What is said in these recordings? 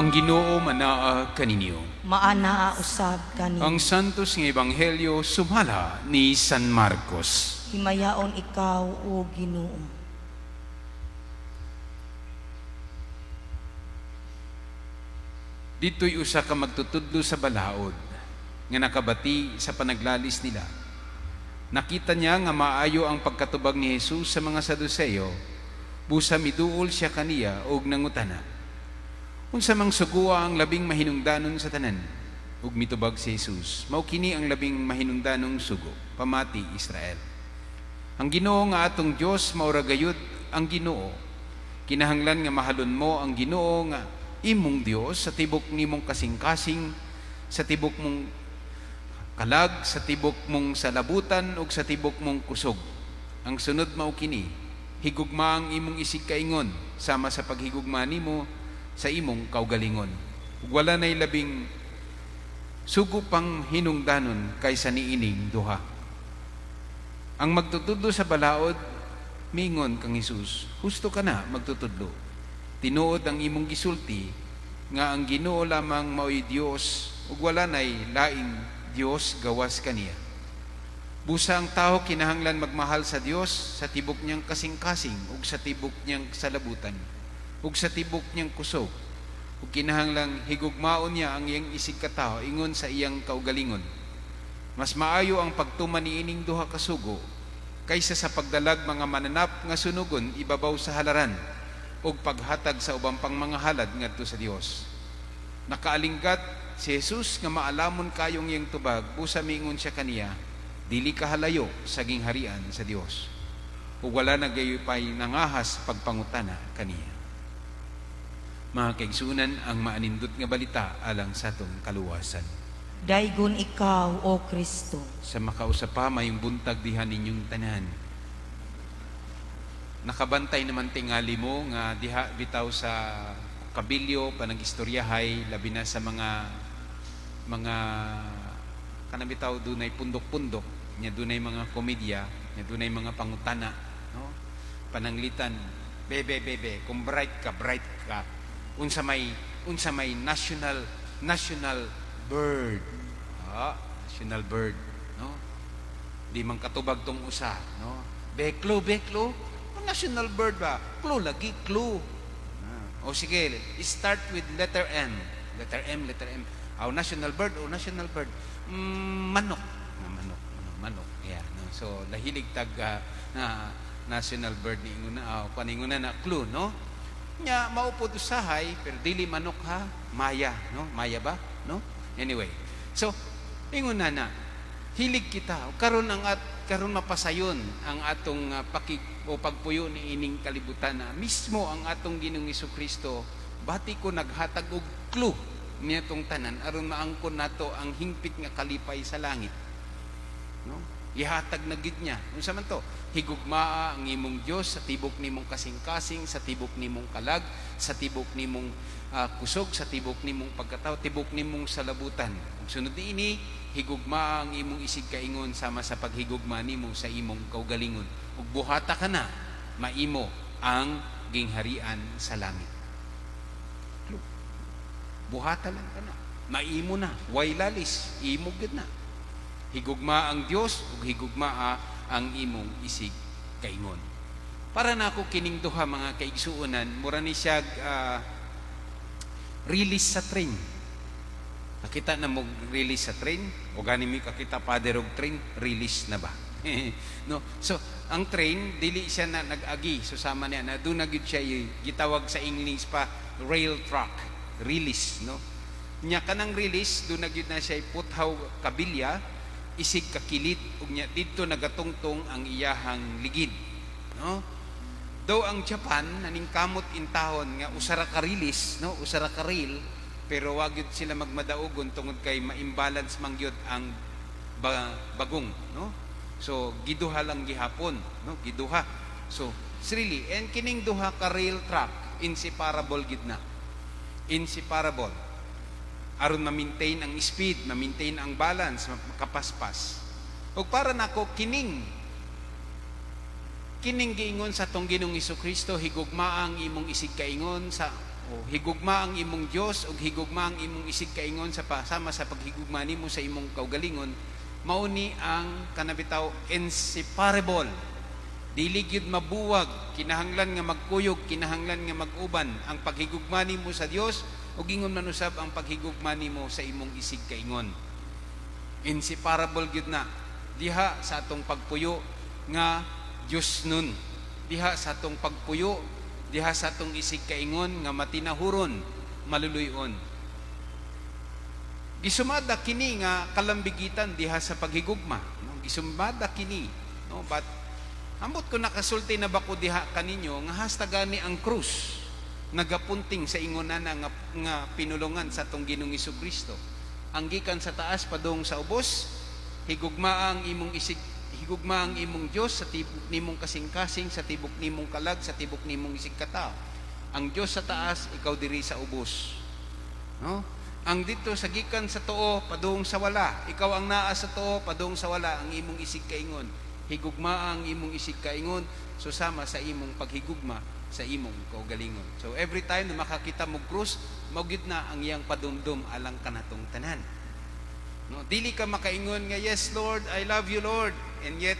Ang Ginoo manaa kaninyo. Maanaa usab kani. Ang santos nga ebanghelyo sumala ni San Marcos. Himayaon ikaw o Ginoo. Dito'y usa ka magtutudlo sa balaod nga nakabati sa panaglalis nila. Nakita niya nga maayo ang pagkatubag ni Jesus sa mga Saduceo, busa miduol siya kaniya og nangutana. Unsa mang sugua ang labing mahinungdanon sa tanan? Ug mitubag si Jesus, mao kini ang labing mahinungdanong sugo, pamati Israel. Ang Ginoo nga atong Dios mao ra gayud ang Ginoo. Kinahanglan nga mahalon mo ang Ginoo nga imong Dios sa tibok nimong kasing-kasing, sa tibok mong kalag, sa tibok mong salabutan ug sa tibok mong kusog. Ang sunod mao kini, higugma ang imong isig kaingon sama sa paghigugma nimo sa imong kaugalingon. Ug wala nay labing sugo pang hinungdanon kaysa niining duha. Ang magtutudlo sa balaod, mingon kang Hesus, husto ka na magtutudlo. Tinuod ang imong gisulti nga ang Ginoo lamang mao'y Dios ug wala nay laing Dios gawas kaniya. Busa ang tao kinahanglan magmahal sa Dios sa tibok niyang kasing-kasing ug sa tibok niyang salabutan ug sa tibok niyang kusog. Ug kinahanglang higugmaon niya ang iyang isig katao ingon sa iyang kaugalingon. Mas maayo ang pagtuman niining duha ka sugo kaysa sa pagdalag mga mananap nga sunugon ibabaw sa halaran ug paghatag sa ubang pang mga halad ngadto sa Dios. Nakaalinggat si Jesus nga maalamon kayong iyang tubag, busa mingon siya kaniya, dili ka halayo sa gingharian sa Dios. Ug wala na gayupay nangahas pagpangutana kaniya. Mga kaigsunan, ang maanindot nga balita alang sa atong kaluwasan. Daygon ikaw o Kristo. Sa makausapa mayong buntag diha ninyong tanan. Nakabantay naman tingali mo nga diha bitaw sa kabilyo panagistoryahay labi na sa mga kanabitaw dunay pundok-pundok nya dunay mga komedya nya dunay mga pangutana, no? Pananglitan, bebe kung bright ka unsa may national bird, national bird, no? Di man katubag tong usa, no? Beklo national bird ba? Clue lagi, clue. O sige, start with letter M. Letter M. National bird. Manok. Manok. Yeah, no? So, lahilig tag na national bird ni inguna. Paninguna na clue, no? Nya, maupod usahay, pero dili manok ha. Maya, no? Maya ba? No? Anyway. So, inguna na. Hilig kita. Karon mapasayon ang atong pagpuyo ni ining kalibutan na mismo ang atong Ginoong Jesucristo bati ko naghatag og clue nitong tanan aron maangkon nato ang hingpit nga kalipay sa langit, no? Ihatag na gid niya unsa man to, higugmaa ang imong Dios sa tibok nimong kasing-kasing, sa tibok nimong kalag, sa tibok nimong kusog, sa tibok nimong pagkatao, tibok nimong salabutan. Ug sunod niini, higugma ang imong isig kaingon sama sa paghigugma nimo sa imong kaugalingon. Ug buhata ka na, maimo ang gingharian sa langit. Buhata lang ka na, maimo na, way lalis, imo gid na. Higugma ang Dios ug higugma ang imong isig kaingon. Para na ako kining duha mga kaigsuonan, mura ni siya release sa train. Nakita na mo release sa train o gani mi kakita pader og train, release na ba? No. So ang train dili siya na nag-agi, so sama niya na doon na gyud siya gitawag sa English pa rail track, release, no? Nya kanang release doon na gyud na siya puthaw kabilya, isig kakilit ug nya didto nagatungtong ang iyahang ligid, no? Daw ang Japan naningkamot intahon nga usara ka release, no? Usara ka rail, pero wag gyud sila magmadaogon tungod kay ma-imbalance man gyud ang bagong, no? So giduha lang gihapon, no? Giduha. So really, and kining duha ka rail track inseparable gid na. Inseparable. Aron ma-maintain ang speed, ma-maintain ang balance, makapaspas. Ug para nako kining giingon sa tong Ginoong Jesucristo, higugma ang imong isig kaingon sa O higugma ang imong Dios ug higugma ang imong isig kaingon sa pasama sa paghigugma nimo sa imong kaugalingon, mauni ang kanabitaw inseparable. Dili gyud mabuwag, kinahanglan nga magkuyog, kinahanglan nga mag-uban ang paghigugma nimo sa Dios ug ingon man usab ang paghigugma nimo sa imong isig kaingon. Inseparable gyud na diha sa atong pagpuyo nga Dios nun. Diha sa atong pagpuyo, diha sa atong isig kaingon nga matinahuron, maluluyon. Gisumada kini nga kalambigitan diha sa paghigugma, no? Gisumada kini, no? But ambot ko nakasulti na bako diha kaninyo nga hastagani ang krus nagapunting sa ingonana nga pinulungan sa atong Ginoong Hesukristo. Ang gikan sa taas padung sa ubos, higugma ang imong isig, higugma ang imong Dios sa tibok nimong kasing-kasing, sa tibok nimong kalag, sa tibok nimong isig kata. Ang Dios sa taas, ikaw diri sa ubos. No? Ang dito sa gikan sa tuo padung sa wala, ikaw ang naa sa tuo padung sa wala, ang imong isig kaingon. Higugma ang imong isig kaingon susama sa imong paghigugma sa imong kaugalingon. So every time na makakita mo krus, maugid na ang iyang padumdum alang kanatong tanan. No, dili ka makaingon nga yes Lord, I love you Lord, and yet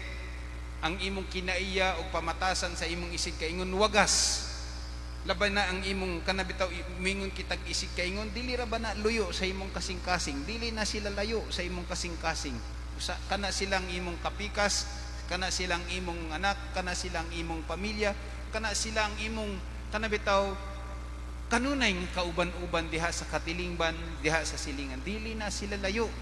ang imong kinaiya o pamatasan sa imong isig kaingon wagas. Laban na ang imong kanabitaw mingon kitag isig kaingon, dili ra ba na luyo sa imong kasing-kasing, dili na sila layo sa imong kasing-kasing. Usa kana silang imong kapikas, kana silang imong anak, kana silang imong pamilya, kana silang imong kanabitaw kanunay nga kauban-uban diha sa katilingban, diha sa silingan, dili na sila layo.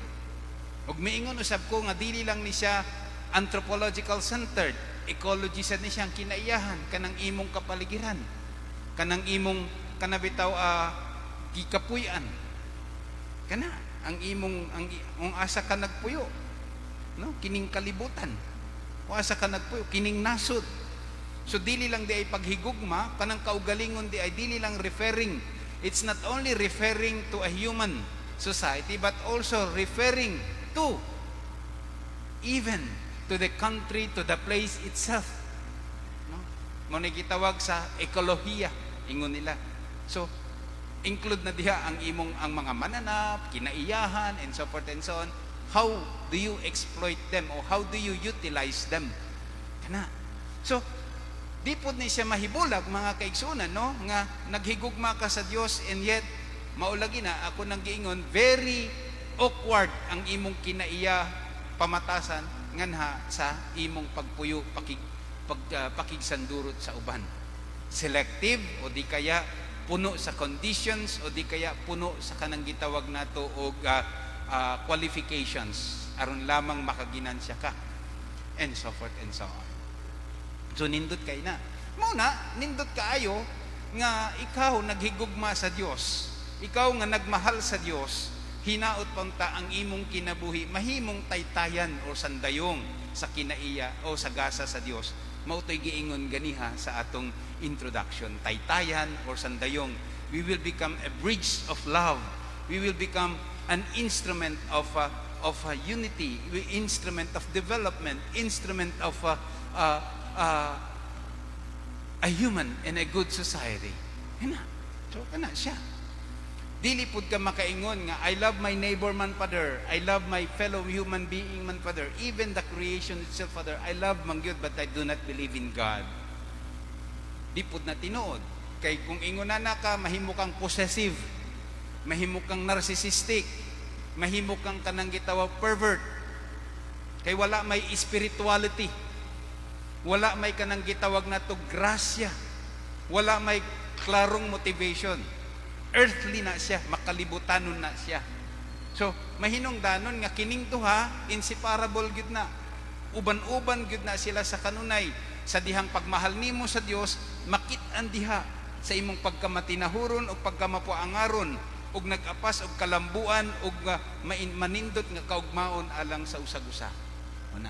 Ug miingon usab ko nga dili lang ni siya anthropological centered, ecology sad ni siyang kinaiyahan kanang imong kapaligiran, kanang imong kanabitaw gikapuy-an, kana ang imong ang asa ka nagpuyo, no, kining kalibutan, o asa ka nagpuyo kining nasud. So dili lang di ay paghigugma, kanang kaugalingon di ay dili lang referring, it's not only referring to a human society but also referring to even to the country, to the place itself, no? Mo ni gitawag sa ekolohiya ingon nila. So include na diha ang imong ang mga mananap, kinaiyahan, and so forth and so on. How do you exploit them, or how do you utilize them? Kana. So di pod ni siya mahibulag mga kaigsunan, no, nga naghigugma ka sa Dios and yet maulagi na ako nang giingon very awkward ang imong kinaiya pamatasan nganha sa imong pagpuyo pakigsandurot sa uban. Selective o di kaya puno sa conditions o di kaya puno sa kanang gitawag nato og qualifications aron lamang makaginansya ka, and so forth and so on. So nindot kay na. Muna, nindot kaayo nga ikaw naghigugma sa Dios. Ikaw nga nagmahal sa Dios, hinaot panta ang imong kinabuhi mahimong taytayan o sandayong sa kinaiya o sa gasa sa Dios. Mautoy giingon ganiha sa atong introduction, taytayan or sandayong. We will become a bridge of love. We will become an instrument of unity, instrument of development, instrument of a human in a good society. Kana. So kana siya. Dili pud ka makaingon nga I love my neighbor man Father, I love my fellow human being man Father, even the creation itself Father, I love man gyud but I do not believe in God. Di pud na tinuod. Kay kung ingon na ka, mahimo kang possessive, mahimo kang narcissistic, mahimo kang kanang gitawag pervert. Kay wala may spirituality, wala may kanang gitawag na to grasya, wala may klarong motivation. Earthly na siya, makalibutanon na siya. So mahinungdanon nga kining duha inseparable gyud na, uban-uban gyud na sila sa kanunay sa dihang pagmahal nimo sa Dios, makit-an diha sa imong pagkamatinahuron o pagkamapuangaron ug nag-apas og kalambuan ug manindot nga kaugmaon alang sa usag-usa. Una,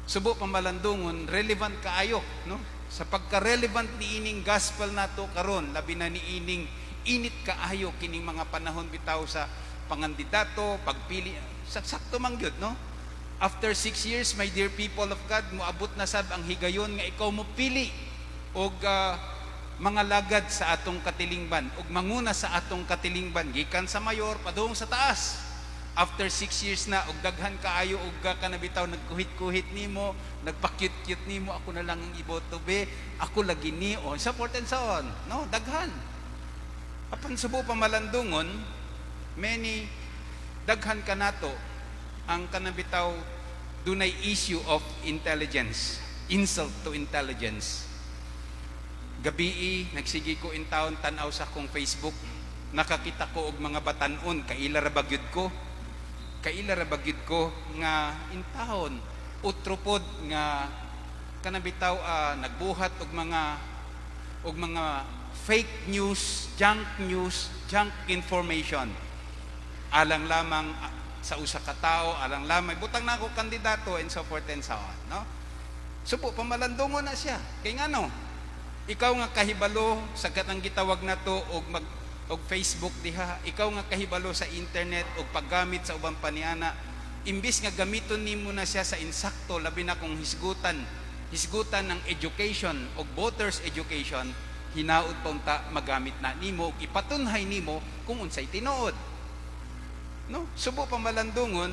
subo pamalandungon relevant kaayo, no, sa pagka-relevant ni ining gospel nato karon, labi na ni ining init kaayo kining mga panahon bitaw sa pangandidato, pagpili, sakto man gyud, no. After 6 years, my dear people of God, moabot na sab ang higayon nga ikaw mo pili og mga lagad sa atong katilingban ug manguna sa atong katilingban gikan sa mayor padung sa taas. After 6 years na ug daghan kaayo ug ka na bitaw nagkuhit-kuhit nimo, nagpa-cute-cute nimo, ako na lang ang iboto be, ako lagi ni on, sa forth and so on. No, daghan. Apan subo pa malandungon, many daghan kanato ang kanabitaw dunay issue of intelligence, insult to intelligence. Gabi nagsigi ko in town tanaw sa akong Facebook, nakakita ko og mga batan-on kaila ra bagyud ko nga in town utropod nga kanabitaw nagbuhat og mga fake news, junk information. Alang lamang sa usa ka tao, alang lamang butang na ako kandidato and so forth and so on, no? Supo pamalandungon na siya. Kay ngano? Ikaw nga kahibalo sa katang gitawag nato og Facebook diha, ikaw nga kahibalo sa internet og paggamit sa ubang paniana, imbis nga gamiton nimo na siya sa insakto, labi na kung hisgutan ng education og voters education, hinaot pa unta magamit na nimo ug ipatunhay nimo kung unsay tinuod. No, subo pa malandungon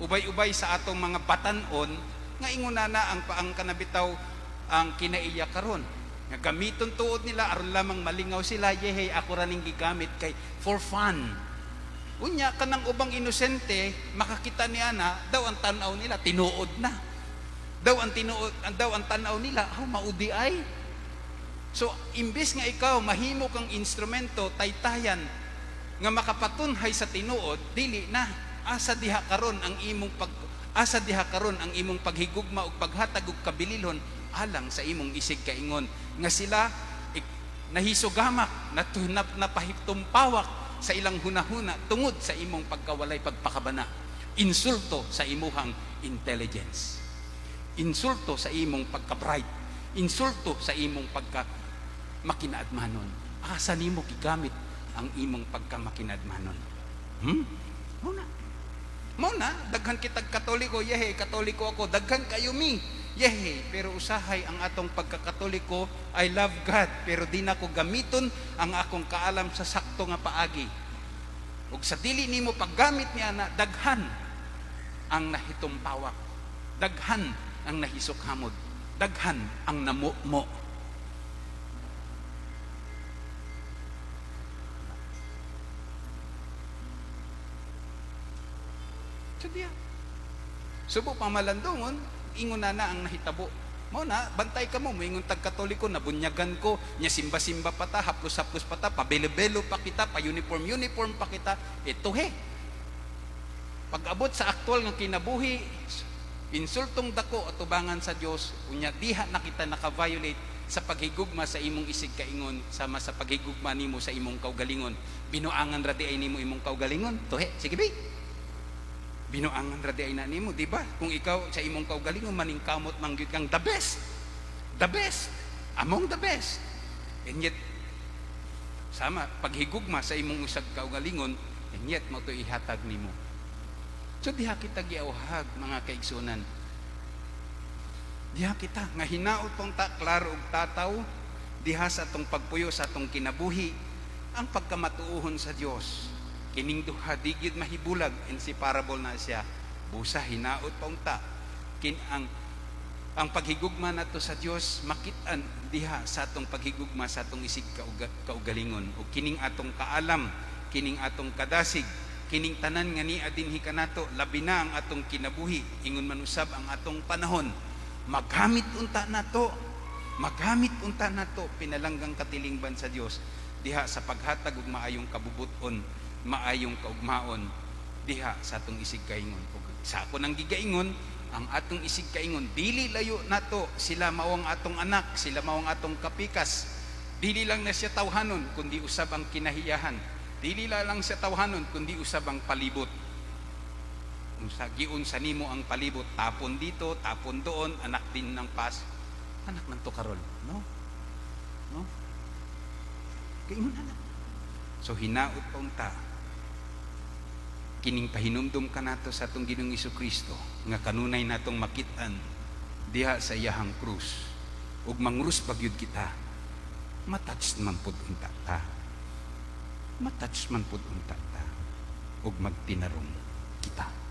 ubay-ubay sa atong mga batan-on nga inguna na ang kanabitaw ang kinaiya karon. Nga gamiton tuod nila aron lamang malingaw sila, yehey ako ra ning gigamit kay for fun. Unya kanang ubang inosente makakita niya na daw ang tan-aw nila tinuod na. Daw ang tan-aw nila maudi ay. So imbis nga ikaw mahimo kang instrumento taytayan nga makapatunhay sa tinuod, dili na asa diha karon ang imong paghigugma ug paghatag og kabililhon alang sa imong isig kaingon nga sila nahisugamak, napahitumpawak sa ilang hunahuna tungod sa imong pagkawalay pagpakabana. Insulto sa imuhang intelligence, insulto sa imong pagka-bright, insulto sa imong pagka-makinaadmanon. Asa nimo gigamit ang imong pagka-makinaadmanon? Muna, daghan kitag Katoliko, yehe, Katoliko ako, daghan kayo mi, yehe, pero usahay ang atong pagkakatoliko, I love God, pero di na ko gamiton ang akong kaalam sa sakto nga paagi. Ug sa dili nimo paggamit niya na, daghan ang nahitumpawak, daghan ang nahisukhamod, daghan ang namumo. So diya. Subo pa malandungon, ingon na ang nahitabo. Mao na, bantay ka mo, ingon tag Katoliko, nabunyagan ko, nya simba-simba pa ta, haplos-haplos pa ta, pabelo-belo pa kita, pa-uniform pa kita, ito Pag-abot sa aktual ng kinabuhi, insultong dako at tubangan sa Dios, unya diha na kita naka-violate sa paghigugma sa imong isig kaingon, sama sa paghigugma nimo sa imong kaugalingon. Binuangan ra di ay nimo imong kaugalingon. Tuhe, sige bi. Binuangan ra di ay na nimo, di ba? Kung ikaw sa imong kaugalingon maningkamot mangyud kang the best, among the best. And yet sama paghigugma sa imong usag kaugalingon, and yet mo to ihatag nimo. So diha kita giawhag mga kaigsunan. Diha kita nga hinaot tong klaro og tataw, diha sa atong pagpuyo sa atong kinabuhi ang pagkamatuohon sa Dios. Kining duha digid mahibulag, inseparable na siya. Busa hinaot pa unta ang paghigugma nato sa Dios makit-an diha sa atong paghigugma sa atong isig kaugalingon ug kining atong kaalam, kining atong kadasig, kining tanan nga ni adinhi kanato, labi na ang atong kinabuhi, ingon man usab ang atong panahon, magamit unta nato pinalanggang katilingban sa Dios diha sa paghatag og maayong kabubuton, maayong kaugmaon diha sa atong isig kaingon. Ug sa ako nang gigaingon, ang atong isig kaingon dili layo nato, sila mao ang atong anak, sila mao ang atong kapikas. Dili lang na siya tawhanon kundi usab ang kinahiyahan. Dili lang siya tawhanon kundi usab ang palibot. Unsa giunsa nimo ang palibot, tapon dito, tapon doon, anak din ng anak man to karon, no? Kaingon na. So hinaot pa unta kining pahinumdum ka nato sa atong Ginoong Jesucristo nga kanunay natong makit-an diha sa iyahang krus ug mangrus pagyud kita matouch man pud unta ta. Matouch man pud unta ta. Ug magtinarong kita.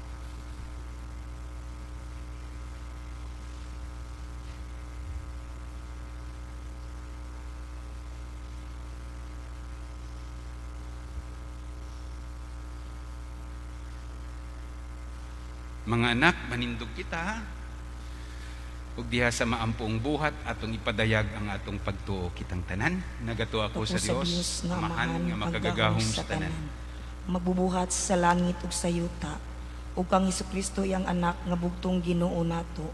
Mga anak, manindog kita, ug diha sa maampong buhat atong ipadayag ang atong pagtuo kitang tanan. Nagato ako sa Dios, amahan nga makagagahom sa tanan. Magbubuhat sa langit ug sa yuta, ug kang Hesukristo iyang anak nga bugtong Ginoo nato,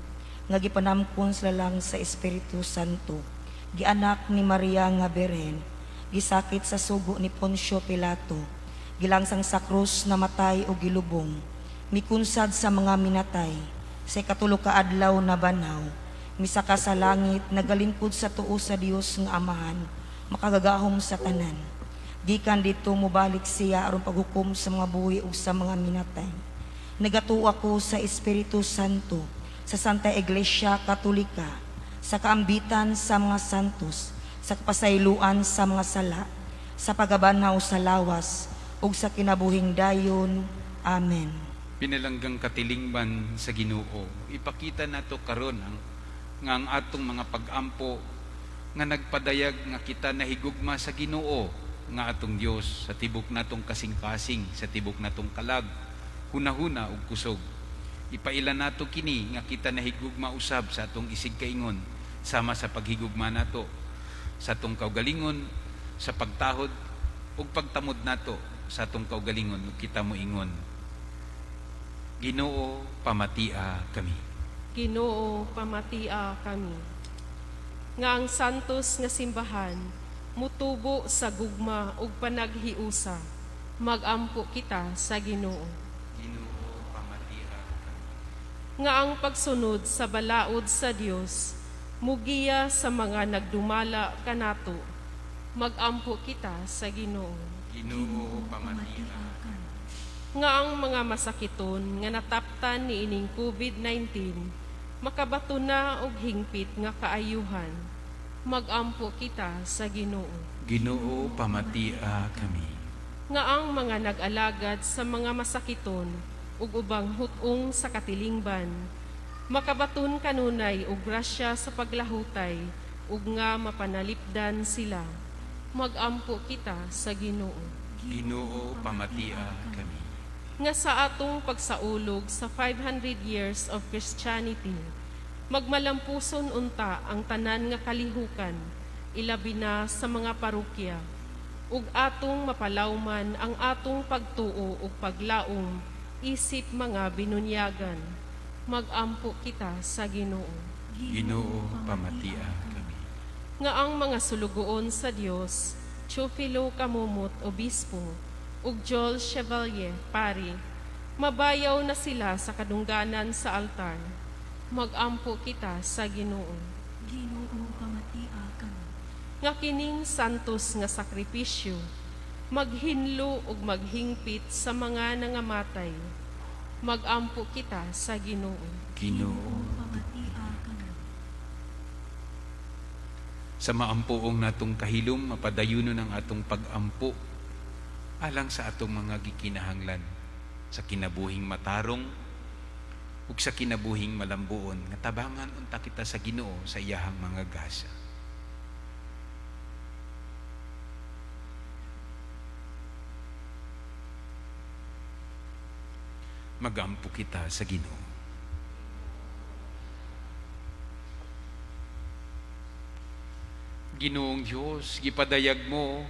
nga gipanamkon sa lang sa Espiritu Santo, gianak ni Maria nga Beren, gisakit sa sugo ni Poncio Pilato, gilangsang sa krus na matay ug gilubong, mikunsad sa mga minatay, sa ikatulo ka adlaw na banaw, misaka sa langit, nagalingkod sa tuo sa Dios nga Amahan, makagagahom sa tanan. Gikan dito mobalik siya aron paghukom sa mga buhi ug sa mga minatay. Nagatuo ako sa Espiritu Santo, sa Santa Iglesia Katolika, sa kaambitan sa mga santos, sa kapasayloan sa mga sala, sa pagabanaw sa lawas, ug sa kinabuhing dayon. Amen. Pinalanggang katilingban sa Ginoo, ipakita nato karon ang atong mga pag-ampo nga nagpadayag nga kita nahigugma sa Ginoo nga atong Dios sa tibok natong kasing-kasing, sa tibok natong kalag, hunahuna ug kusog. Ipailan nato kini nga kita nahigugma usab sa atong isig kaingon, sama sa paghigugma nato sa atong kaugalingon, sa pagtahod ug pagtamod nato sa atong kaugalingon ug kita moingon, Ginoo, pamatia kami. Ginoo, pamatia kami. Nga ang santos nga simbahan, mutubo sa gugma ug panaghiusa, magampo kita sa Ginoo. Ginoo, pamatia kami. Nga ang pagsunod sa balaod sa Dios, mugiya sa mga nagdumala kanato, magampo kita sa Ginoo. Ginoo, pamatia kami. Nga ang mga masakiton nga nataptan ni ining COVID-19, makabato na og hingpit nga kaayuhan, magampo kita sa Ginoo. Ginoo, pamatia kami. Nga ang mga nag-alagad sa mga masakiton ug ubang hutong sa katilingban, makabaton kanunay og grasya sa paglahutay ug nga mapanalipdan sila, magampo kita sa Ginoo. Ginoo, pamatia kami. Nga sa atong pagsaulog sa 500 years of Christianity, magmalampuson unta ang tanan nga kalihukan, ilabi na sa mga parokya, ug atong mapalawman ang atong pagtuo ug paglaom isip mga binunyagan, magampo kita sa Ginoo. Ginoo, pamatia kami. Nga ang mga sulugoon sa Dios, Teofilo Kamumot, Obispo, ug Joel Chevalier, Pari, mabayaw na sila sa kadungganan sa altar, magampo kita sa Ginoo. Ginoo, pamatia kami. Nga kining santos nga sakripisyo, maghinlo ug maghingpit sa mga nangamatay, magampo kita sa Ginoo. Ginoo, Pamatia kami. sa maampuong natong kahilom, mapadayunon ang atong pag-ampo alang sa atong mga gikinahanglan, sa kinabuhing matarong ug sa kinabuhing malambuon, nga tabangan unta kita sa Ginoo sa iyahang mga gasa. Magampo kita sa Ginoo. Ginoong Dios, gipadayag mo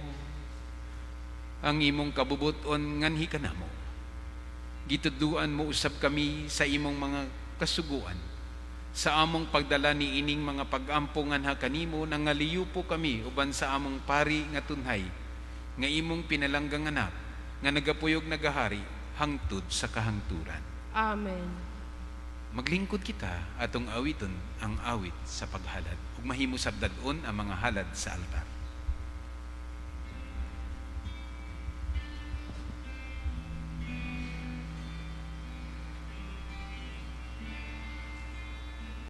ang imong kabubuton nganhi kanamo. Gitudluan mo usab kami sa imong mga kasuguan. Sa among pagdala ni ining mga pag-ampo nganha kanimo, nangaliyo po kami uban sa among pari nga tunhay, nga imong pinalanggang anak, nga nagapuyog nagahari hangtod sa kahangturan. Amen. Maglingkod kita atong awiton ang awit sa paghalad ug mahimo sabdadon ang mga halad sa altar.